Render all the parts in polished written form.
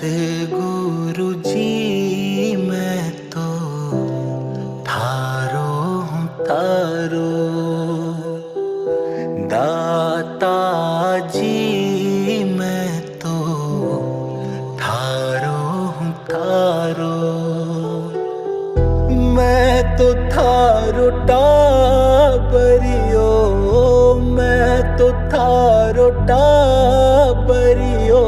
सतगुरु जी मैं तो थारो हूँ थारो, दाता जी मैं तो थारो हूँ थारो। मैं तो थारो टाबरियो, मैं तो थारो टाबरियो,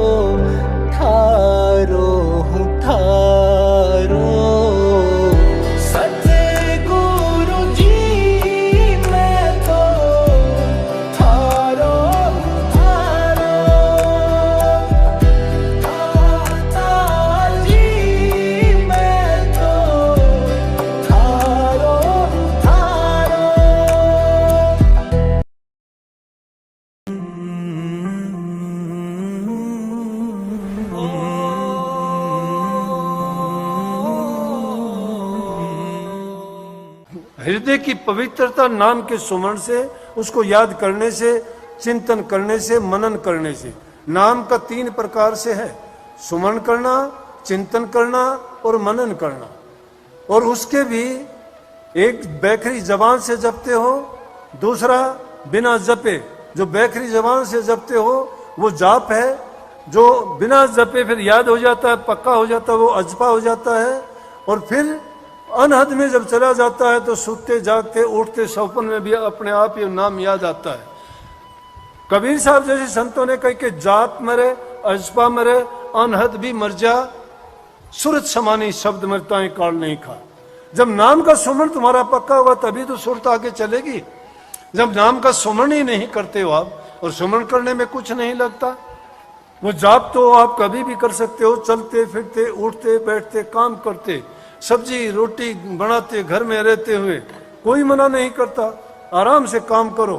थारो हूँ थारो। सतगुरु जी मैं तो थारो हूँ थारो, दाता जी मैं तो थारो हूँ थारो। हृदय की पवित्रता नाम के सुमरण से, उसको याद करने से, चिंतन करने से, मनन करने से। नाम का 3 प्रकार से है, सुमरण करना, चिंतन करना और मनन करना। और उसके भी एक बैखरी जबान से जपते हो, दूसरा बिना जपे। जो बैखरी जबान से जपते हो वो जाप है, जो बिना जपे फिर याद हो जाता है, पक्का हो जाता है, वो अजपा हो जाता है। और फिर अनहद में जब चला जाता है तो सोते जागते उठते सपन में भी अपने आप ये नाम याद आता है। कबीर साहब जैसे संतों ने कही कि जाप मरे, अजपा मरे, अनहद भी मर जा, सुरत समानी शब्द मरता काल नहीं खा। जब नाम का सुमरण तुम्हारा पक्का होगा तभी तो सुरत आगे चलेगी। जब नाम का सुमरण ही नहीं करते हो आप, और सुमरण करने में कुछ नहीं लगता, वो जाप तो आप कभी भी कर सकते हो, चलते फिरते उठते बैठते काम करते, सब्जी रोटी बनाते, घर में रहते हुए, कोई मना नहीं करता। आराम से काम करो,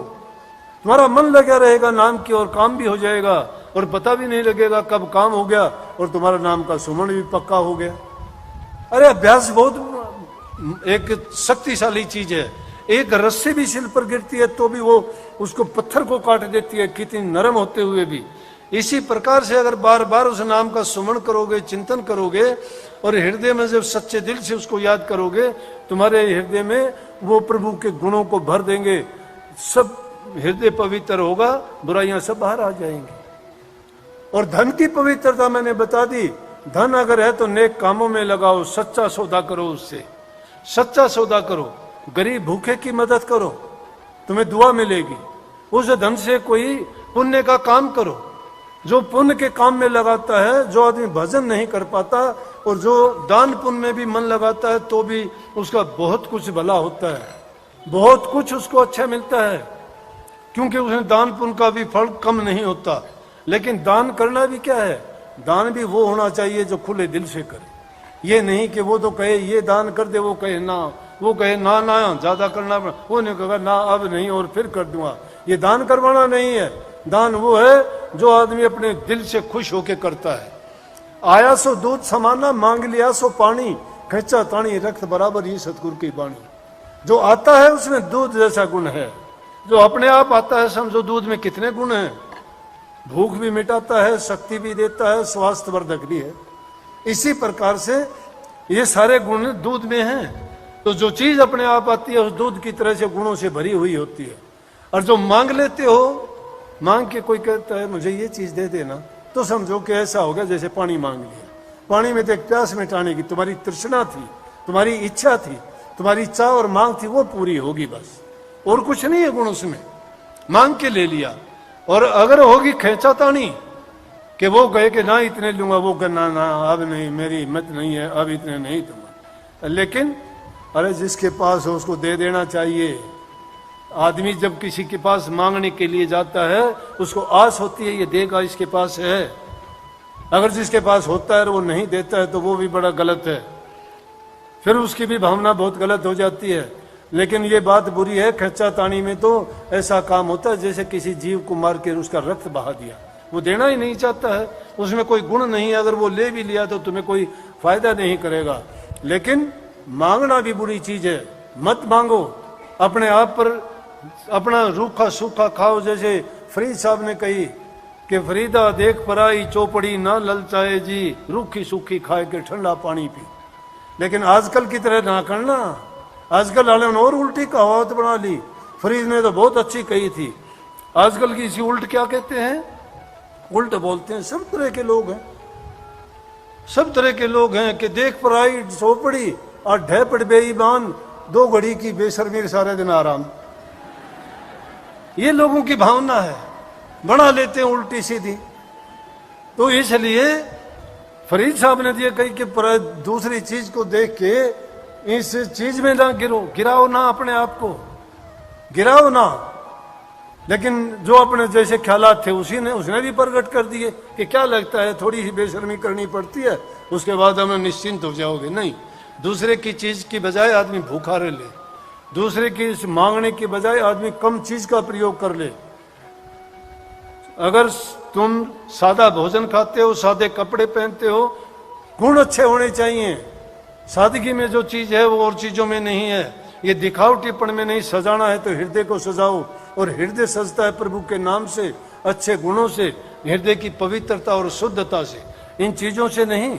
तुम्हारा मन लगा रहेगा नाम की ओर, काम भी हो जाएगा और पता भी नहीं लगेगा कब काम हो गया और तुम्हारा नाम का सुमरण भी पक्का हो गया। अरे अभ्यास बहुत एक शक्तिशाली चीज है। एक रस्सी भी सिल पर गिरती है तो भी वो उसको पत्थर को काट देती है, कितनी नरम होते हुए भी। इसी प्रकार से अगर बार बार उस नाम का सुमरण करोगे, चिंतन करोगे और हृदय में जब सच्चे दिल से उसको याद करोगे, तुम्हारे हृदय में वो प्रभु के गुणों को भर देंगे, सब हृदय पवित्र होगा, बुराइयां सब बाहर आ जाएंगी। और धन की पवित्रता मैंने बता दी। धन अगर है तो नेक कामों में लगाओ, सच्चा सौदा करो, उससे सच्चा सौदा करो, गरीब भूखे की मदद करो, तुम्हें दुआ मिलेगी। उस धन से कोई पुण्य का काम करो, जो पुण्य के काम में लगाता है। जो आदमी भजन नहीं कर पाता और जो दान पुण्य में भी मन लगाता है तो भी उसका बहुत कुछ भला होता है, बहुत कुछ उसको अच्छा मिलता है, क्योंकि उसने दान पुण्य का भी फल कम नहीं होता। लेकिन दान करना भी क्या है, दान भी वो होना चाहिए जो खुले दिल से करे। ये नहीं कि वो तो कहे ये दान कर दे, वो कहे ना, वो कहे ना ना ज्यादा करना, वो नहीं कहेगा ना अब नहीं और फिर कर दूंगा। ये दान करवाना नहीं है। दान वो है जो आदमी अपने दिल से खुश होके करता है। आया सो दूध समाना, मांग लिया सो पानी, खींचा तानी रक्त बराबर, ये सतगुरु की वाणी। जो आता है उसमें दूध जैसा गुण है, जो अपने आप आता है। समझो दूध में कितने गुण हैं, भूख भी मिटाता है, शक्ति भी देता है, स्वास्थ्य वर्धक भी है। इसी प्रकार से ये सारे गुण दूध में हैं। तो जो चीज अपने आप आती है उस दूध की तरह से गुणों से भरी हुई होती है। और जो मांग लेते हो, मांग के कोई कहता है मुझे ये चीज दे देना, तो समझो कि ऐसा हो गया जैसे पानी मांग लिया। पानी में तो एक प्यास मिटाने की तुम्हारी तृष्णा थी, तुम्हारी इच्छा थी, तुम्हारी चाह और मांग थी, वो पूरी होगी बस, और कुछ नहीं है गुण उसमें। मांग के ले लिया। और अगर होगी खेचातानी कि वो कहे कि ना इतने लूंगा, वो कहे ना ना अब नहीं, मेरी हिम्मत नहीं है, अब इतने नहीं दूंगा। लेकिन अरे जिसके पास हो उसको दे देना चाहिए। आदमी जब किसी के पास मांगने के लिए जाता है उसको आस होती है ये देगा, इसके पास है। अगर जिसके पास होता है और वो नहीं देता है तो वो भी बड़ा गलत है, फिर उसकी भी भावना बहुत गलत हो जाती है। लेकिन ये बात बुरी है, खर्चा तानी में तो ऐसा काम होता है जैसे किसी जीव को मार के उसका रक्त बहा दिया। वो देना ही नहीं चाहता है, उसमें कोई गुण नहीं है। अगर वो ले भी लिया तो तुम्हें कोई फायदा नहीं करेगा। लेकिन मांगना भी बुरी चीज है, मत मांगो। अपने आप पर अपना रूखा सूखा खाओ, जैसे फरीद साहब ने कही कि फरीदा देख पराई चौपड़ी ना ललचाए जी, रूखी सूखी खाए के ठंडा पानी पी। लेकिन आजकल की तरह ना करना। आजकल वाले ने और उल्टी कहावत बना ली, फरीद ने तो बहुत अच्छी कही थी। आजकल की इसी उल्ट क्या कहते हैं, उल्ट बोलते हैं। सब तरह के लोग हैं, सब तरह के लोग हैं कि देख पराई चौपड़ी और ढेपड़ बेईमान, 2 घड़ी की बेशर्मी सारे दिन आराम। ये लोगों की भावना है, बना लेते हैं उल्टी सीधी। तो इसलिए फरीद साहब ने ये कही कि दूसरी चीज को देख के इस चीज में ना गिराओ ना, अपने आप को गिराओ ना। लेकिन जो अपने जैसे ख्यालात थे उसने भी प्रकट कर दिए कि क्या लगता है थोड़ी ही बेशर्मी करनी पड़ती है, उसके बाद हमें निश्चिंत हो जाओगे। नहीं, दूसरे की चीज की बजाय आदमी भूखा रह ले, दूसरे की मांगने की बजाय आदमी कम चीज का प्रयोग कर ले। अगर तुम सादा भोजन खाते हो, सादे कपड़े पहनते हो, गुण अच्छे होने चाहिए। सादगी में जो चीज है वो और चीजों में नहीं है। ये दिखावटीपन में नहीं, सजाना है तो हृदय को सजाओ, और हृदय सजता है प्रभु के नाम से, अच्छे गुणों से, हृदय की पवित्रता और शुद्धता से, इन चीजों से नहीं।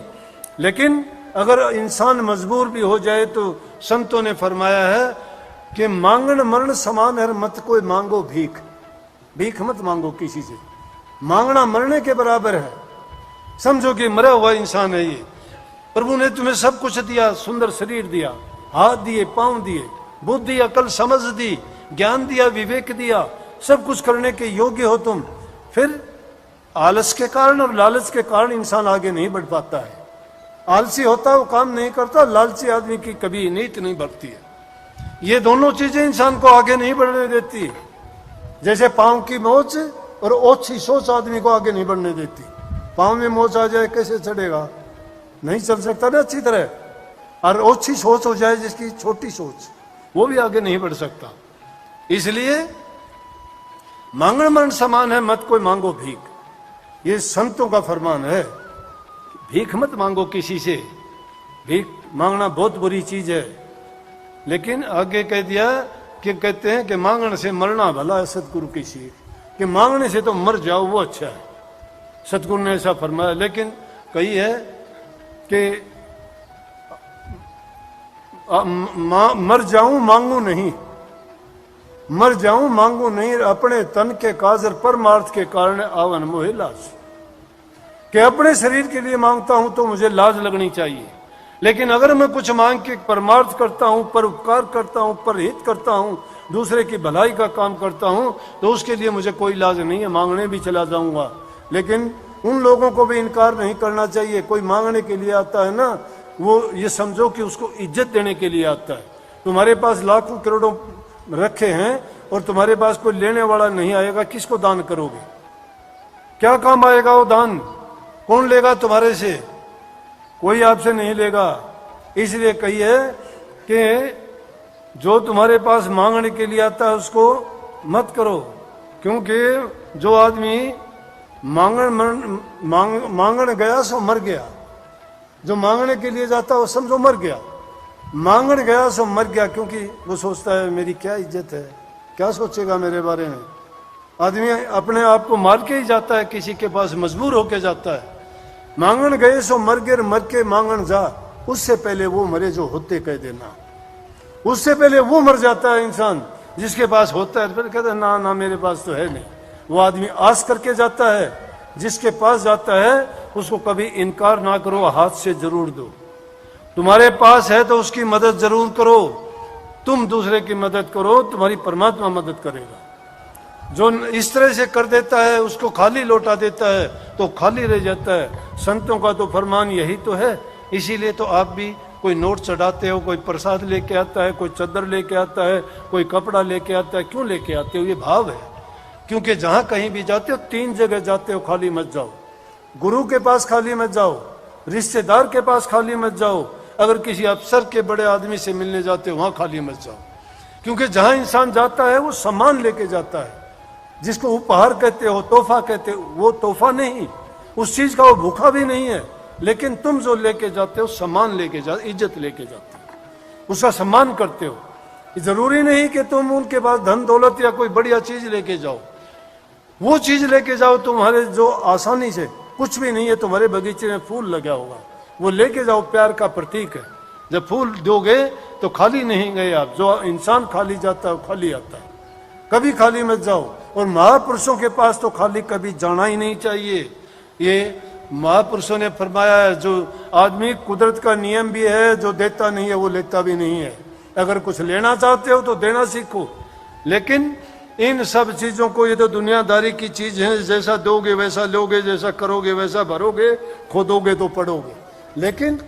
लेकिन अगर इंसान मजबूर भी हो जाए तो संतों ने फरमाया है कि मांगन मरण समान है, मत कोई मांगो भीख। भीख मत मांगो किसी से, मांगना मरने के बराबर है। समझो कि मरा हुआ इंसान है ये। प्रभु ने तुम्हें सब कुछ दिया, सुंदर शरीर दिया, हाथ दिए, पांव दिए, बुद्धि अकल समझ दी, ज्ञान दिया, विवेक दिया, सब कुछ करने के योग्य हो तुम। फिर आलस के कारण और लालच के कारण इंसान आगे नहीं बढ़ पाता है। आलसी होता है वो काम नहीं करता, लालची आदमी की कभी नीति नहीं बढ़ती है। ये दोनों चीजें इंसान को आगे नहीं बढ़ने देती। जैसे पांव की मोच और ओछी सोच आदमी को आगे नहीं बढ़ने देती। पांव में मोच आ जाए कैसे चढ़ेगा, नहीं चल सकता ना अच्छी तरह। और ओछी सोच हो जाए जिसकी, छोटी सोच, वो भी आगे नहीं बढ़ सकता। इसलिए मांगन मरण समान है, मत कोई मांगो भीख। ये संतों का फरमान है, भीख मत मांगो किसी से। भीख मांगना बहुत बुरी चीज है। लेकिन आगे कह दिया कि कहते हैं कि मांगने से मरना भला है, सतगुरु की सीख, कि मांगने से तो मर जाओ वो अच्छा है। सतगुरु ने ऐसा फरमाया। लेकिन कही है कि मर जाऊं मांगू नहीं, मर जाऊं मांगू नहीं, अपने तन के काजर परमार्थ के कारण आवन मोहे लाज। कि अपने शरीर के लिए मांगता हूं तो मुझे लाज लगनी चाहिए, लेकिन अगर मैं कुछ मांग के परमार्थ करता हूं, पर उपकार करता हूं, पर हित करता हूं, दूसरे की भलाई का काम करता हूं, तो उसके लिए मुझे कोई लाज नहीं है, मांगने भी चला जाऊंगा। लेकिन उन लोगों को भी इनकार नहीं करना चाहिए। कोई मांगने के लिए आता है ना, वो ये समझो कि उसको इज्जत देने के लिए आता है। तुम्हारे पास लाखों करोड़ों रखे हैं और तुम्हारे पास कोई लेने वाला नहीं आएगा, किसको दान करोगे? क्या काम आएगा वो दान? कौन लेगा तुम्हारे से? कोई आपसे नहीं लेगा। इसलिए कही है कि जो तुम्हारे पास मांगने के लिए आता है उसको मत करो, क्योंकि जो आदमी मांगने गया सो मर गया। जो मांगने के लिए जाता है वो समझो मर गया। मांगने गया सो मर गया, क्योंकि वो सोचता है मेरी क्या इज्जत है, क्या सोचेगा मेरे बारे में। आदमी अपने आप को मार के ही जाता है, किसी के पास मजबूर होके जाता है। मांगन गए सो मर गए, मर के मांगन जा, उससे पहले वो मरे जो होते कह देना। उससे पहले वो मर जाता है इंसान जिसके पास होता है, फिर कहता है ना ना मेरे पास तो है नहीं। वो आदमी आस करके जाता है। जिसके पास जाता है उसको कभी इनकार ना करो, हाथ से जरूर दो। तुम्हारे पास है तो उसकी मदद जरूर करो। तुम दूसरे की मदद करो, तुम्हारी परमात्मा मदद करेगा। जो इस तरह से कर देता है उसको खाली लौटा देता है तो खाली रह जाता है। संतों का तो फरमान यही तो है। इसीलिए तो आप भी कोई नोट चढ़ाते हो, कोई प्रसाद लेके आता है, कोई चादर लेके आता है, कोई कपड़ा लेके आता है। क्यों लेके आते हो? ये भाव है। क्योंकि जहां कहीं भी जाते हो, 3 जगह जाते हो, खाली मत जाओ। गुरु के पास खाली मत जाओ, रिश्तेदार के पास खाली मत जाओ, अगर किसी अफसर के बड़े आदमी से मिलने जाते हो वहां खाली मत जाओ। क्योंकि जहां इंसान जाता है वो सम्मान लेके जाता है। जिसको उपहार कहते हो, तोहफा कहते हो, वो तोहफा नहीं, उस चीज का वो भूखा भी नहीं है। लेकिन तुम जो लेके जाते हो सम्मान लेके जाते, इज्जत लेके जाते हो, उसका सम्मान करते हो। जरूरी नहीं कि तुम उनके पास धन दौलत या कोई बढ़िया चीज लेके जाओ। वो चीज लेके जाओ तुम्हारे जो आसानी से, कुछ भी नहीं है तुम्हारे बगीचे में फूल लगा होगा, वो लेके जाओ, प्यार का प्रतीक है। जब फूल दोगे तो खाली नहीं गए आप। जो इंसान खाली जाता है वो खाली आता है, कभी खाली मत जाओ। और महापुरुषों के पास तो खाली कभी जाना ही नहीं चाहिए। ये महापुरुषों ने फरमाया है, जो आदमी, कुदरत का नियम भी है, जो देता नहीं है वो लेता भी नहीं है। अगर कुछ लेना चाहते हो तो देना सीखो, लेकिन इन सब चीजों को, ये तो दुनियादारी की चीज है, जैसा दोगे वैसा लोगे, जैसा करोगे वैसा भरोगे, खोदोगे तो पड़ोगे। लेकिन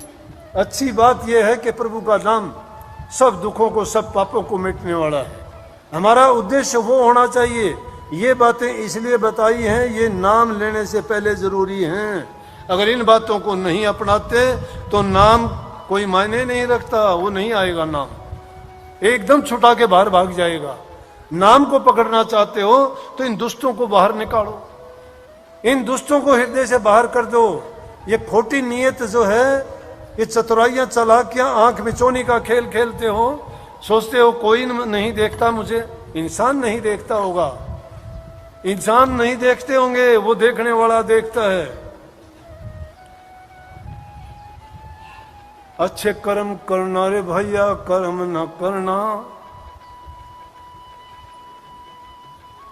अच्छी बात यह है कि प्रभु का नाम सब दुखों को, सब पापों को मिटने वाला है। हमारा उद्देश्य वो होना चाहिए। ये बातें इसलिए बताई हैं, ये नाम लेने से पहले जरूरी हैं। अगर इन बातों को नहीं अपनाते तो नाम कोई मायने नहीं रखता, वो नहीं आएगा नाम, एकदम छुटा के बाहर भाग जाएगा। नाम को पकड़ना चाहते हो तो इन दुष्टों को बाहर निकालो, इन दुष्टों को हृदय से बाहर कर दो। ये खोटी नीयत जो है, ये चतुराइयां, चालाकियां, आंख मिचौनी का खेल खेलते हो, सोचते हो कोई नहीं देखता मुझे। इंसान नहीं देखता होगा, इंसान नहीं देखते होंगे, वो देखने वाला देखता है। अच्छे कर्म करना रे भैया, कर्म न करना।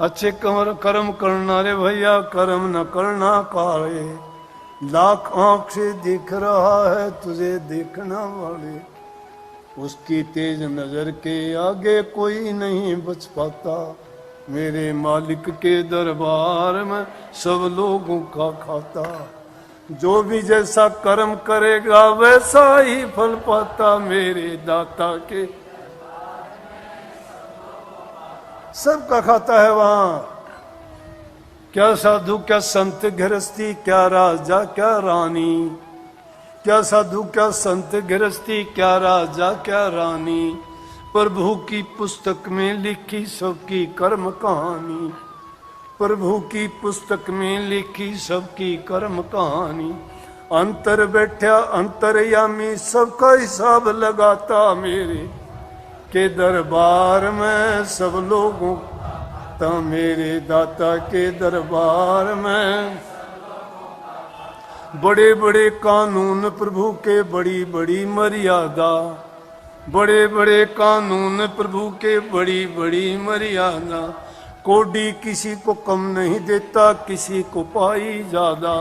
अच्छे कर्म करना रे भैया, कर्म न करना। काले लाख आंख से दिख रहा है तुझे देखना वाले, उसकी तेज नजर के आगे कोई नहीं बच पाता। मेरे मालिक के दरबार में सब लोगों का खाता। जो भी जैसा कर्म करेगा वैसा ही फल पाता। मेरे दाता के सबका खाता है वहां। क्या साधु, क्या संत, गृहस्थी, क्या राजा, क्या रानी। क्या साधु, क्या संत, गृहस्थी, क्या राजा, क्या रानी। प्रभु की पुस्तक में लिखी सबकी कर्म कहानी। प्रभु की पुस्तक में लिखी सबकी कर्म कहानी। अंतर बैठा अंतर्यामी सबका हिसाब लगाता। मेरे के दरबार में सब लोगों का, मेरे दाता के दरबार में बड़े बड़े कानून प्रभु के, बड़ी बड़ी मर्यादा। बड़े बड़े कानून प्रभु के, बड़ी बड़ी मर्यादा। कोडी किसी को कम नहीं देता, किसी को पाई ज्यादा।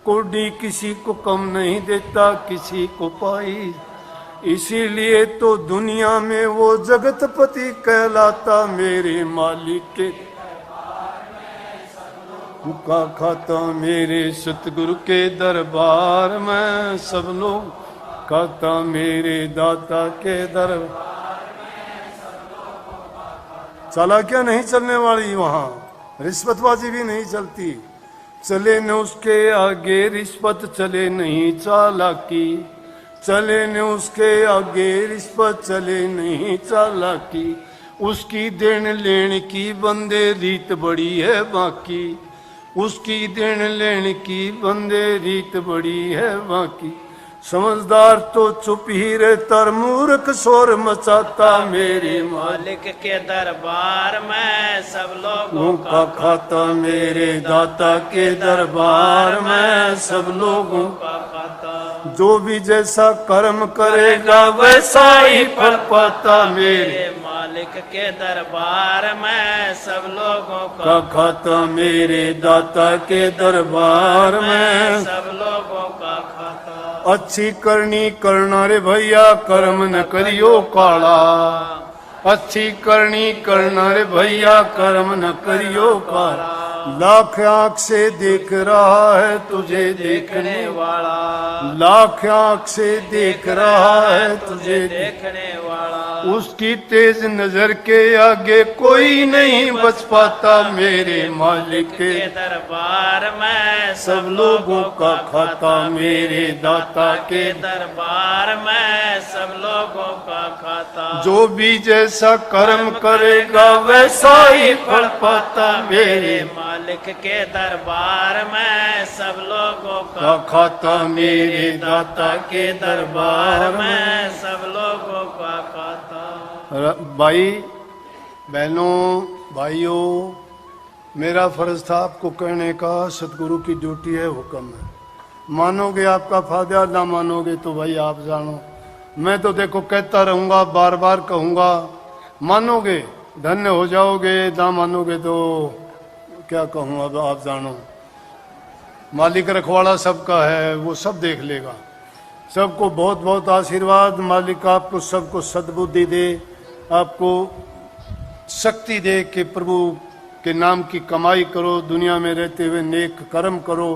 कोडी किसी को कम नहीं देता, किसी को पाई। इसीलिए तो दुनिया में वो जगतपति कहलाता। मेरे मालिक के का खाता। मेरे सतगुरु के दरबार में सब लोग खाता। मेरे दाता के दरबार। चालाकियां नहीं चलने वाली वहां, रिश्वतबाजी भी नहीं चलती। चले न उसके आगे रिश्वत, चले नहीं चालाकी। चले न उसके आगे रिश्वत, चले नहीं चालाकी। उसकी देन लेन की बंदे रीत बड़ी है बाकी। उसकी देन लेन की बंदे रीत बड़ी है बाकी। समझदार तो चुप ही रहता, मूर्ख शोर मचाता। मेरे मालिक के दरबार में सब लोगों का खाता। मेरे दाता के दरबार में सब लोगों का खाता। जो भी जैसा कर्म करेगा वैसा ही फल पाता। मेरे मालिक के दरबार में सब लोगों का खाता। मेरे दाता के दरबार में सब लोगों का खाता। अच्छी करनी करना रे भैया, कर्म न करियो काला। अच्छी करनी करना रे भैया, कर्म न करियो काला। लाख आंख से देख रहा है तुझे देखने वाला। लाख आंख से देख रहा है तुझे देखने वाला। उसकी तेज नजर के आगे कोई नहीं बच पाता। मेरे मालिक के दरबार में सब लोगों का खाता। मेरे दाता के दरबार में सब लोगों का खाता। जो भी जैसा कर्म करेगा वैसा ही फल पाता। मेरे मालिक के दरबार में सब लोगों का खाता। मेरे दाता के दरबार में सब लोगों का खाता। भाई बहनों, भाइयों, मेरा फर्ज था आपको कहने का, सतगुरु की ड्यूटी है, हुक्म है। मानोगे आपका फायदा, ना मानोगे तो भाई आप जानो। मैं तो देखो कहता रहूंगा, बार बार कहूंगा, मानोगे धन्य हो जाओगे, ना मानोगे तो क्या कहूँ, अब आप जानो। मालिक रखवाड़ा सबका है, वो सब देख लेगा। सबको बहुत बहुत आशीर्वाद। मालिक आपको सबको सद्बुद्धि दे, आपको शक्ति दे कि प्रभु के नाम की कमाई करो, दुनिया में रहते हुए नेक कर्म करो।